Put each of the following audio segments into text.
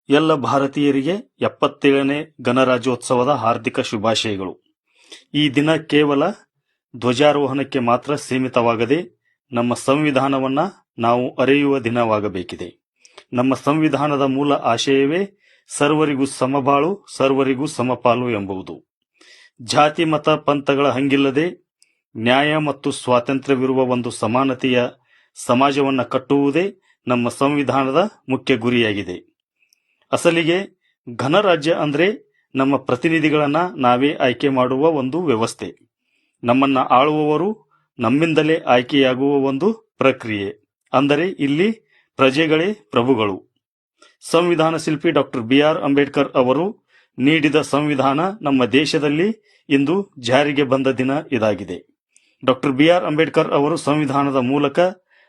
ಎಲ್ಲ ಭಾರತೀಯರಿಗೆ 77ನೇ ಗಣರಾಜ್ಯೋತ್ಸವದ ಹಾರ್ದಿಕ ಶುಭಾಶಯಗಳು. ಈ ದಿನ ಕೇವಲ ಧ್ವಜಾರೋಹಣಕ್ಕೆ ಮಾತ್ರ ಸೀಮಿತವಾಗದೆ ನಮ್ಮ ಸಂವಿಧಾನವನ್ನ ನಾವು ಅರಿಯುವ ದಿನವಾಗಬೇಕಿದೆ. ನಮ್ಮ ಸಂವಿಧಾನದ ಮೂಲ ಆಶಯವೇ ಸರ್ವರಿಗೂ ಸಮಬಾಳು, ಸರ್ವರಿಗೂ ಸಮಪಾಲು ಎಂಬುದು. ಜಾತಿ ಮತ ಪಂಥಗಳ ಹಂಗಿಲ್ಲದೆ ನ್ಯಾಯ ಮತ್ತು ಸ್ವಾತಂತ್ರ್ಯವಿರುವ ಒಂದು ಸಮಾನತೆಯ ಸಮಾಜವನ್ನ ಕಟ್ಟುವುದೇ ನಮ್ಮ ಸಂವಿಧಾನದ ಮುಖ್ಯ ಗುರಿಯಾಗಿದೆ. ಅಸಲಿಗೆ ಗಣರಾಜ್ಯ ಅಂದ್ರೆ ನಮ್ಮ ಪ್ರತಿನಿಧಿಗಳನ್ನ ನಾವೇ ಆಯ್ಕೆ ಮಾಡುವ ಒಂದು ವ್ಯವಸ್ಥೆ. ನಮ್ಮನ್ನ ಆಳುವವರು ನಮ್ಮಿಂದಲೇ ಆಯ್ಕೆಯಾಗುವ ಒಂದು ಪ್ರಕ್ರಿಯೆ. ಅಂದರೆ ಇಲ್ಲಿ ಪ್ರಜೆಗಳೇ ಪ್ರಭುಗಳು. ಸಂವಿಧಾನ ಶಿಲ್ಪಿ ಡಾಕ್ಟರ್ ಬಿ.ಆರ್. ಅಂಬೇಡ್ಕರ್ ಅವರು ನೀಡಿದ ಸಂವಿಧಾನ ನಮ್ಮ ದೇಶದಲ್ಲಿ ಇಂದು ಜಾರಿಗೆ ಬಂದ ದಿನ ಇದಾಗಿದೆ. Doctor B R. ಅಂಬೇಡ್ಕರ್ ಅವರು ಸಂವಿಧಾನದ ಮೂಲಕ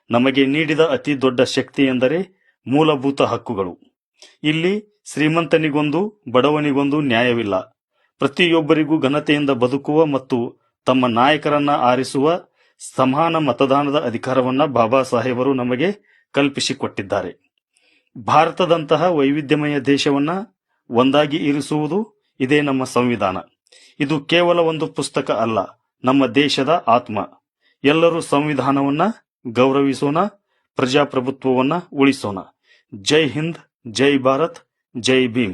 ನಮಗೆ ನೀಡಿದ ಅತಿ ದೊಡ್ಡ ಶಕ್ತಿ ಎಂದರೆ ಮೂಲಭೂತ ಹಕ್ಕುಗಳು. ಇಲ್ಲಿ ಶ್ರೀಮಂತನಿಗೊಂದು ಬಡವನಿಗೊಂದು ನ್ಯಾಯವಿಲ್ಲ. ಪ್ರತಿಯೊಬ್ಬರಿಗೂ ಘನತೆಯಿಂದ ಬದುಕುವ ಮತ್ತು ತಮ್ಮ ನಾಯಕರನ್ನ ಆರಿಸುವ ಸಮಾನ ಮತದಾನದ ಅಧಿಕಾರವನ್ನ ಬಾಬಾ ಸಾಹೇಬರು ನಮಗೆ ಕಲ್ಪಿಸಿಕೊಟ್ಟಿದ್ದಾರೆ. ಭಾರತದಂತಹ ವೈವಿಧ್ಯಮಯ ದೇಶವನ್ನ ಒಂದಾಗಿ ಇರಿಸುವುದು ಇದೇ ನಮ್ಮ ಸಂವಿಧಾನ. ಇದು ಕೇವಲ ಒಂದು ಪುಸ್ತಕ ಅಲ್ಲ, ನಮ್ಮ ದೇಶದ ಆತ್ಮ. ಎಲ್ಲರೂ ಸಂವಿಧಾನವನ್ನ ಗೌರವಿಸೋಣ, ಪ್ರಜಾಪ್ರಭುತ್ವವನ್ನ ಉಳಿಸೋಣ. ಜೈ ಹಿಂದ್, ಜೈ ಭಾರತ್, ಜೈ ಭೀಮ್.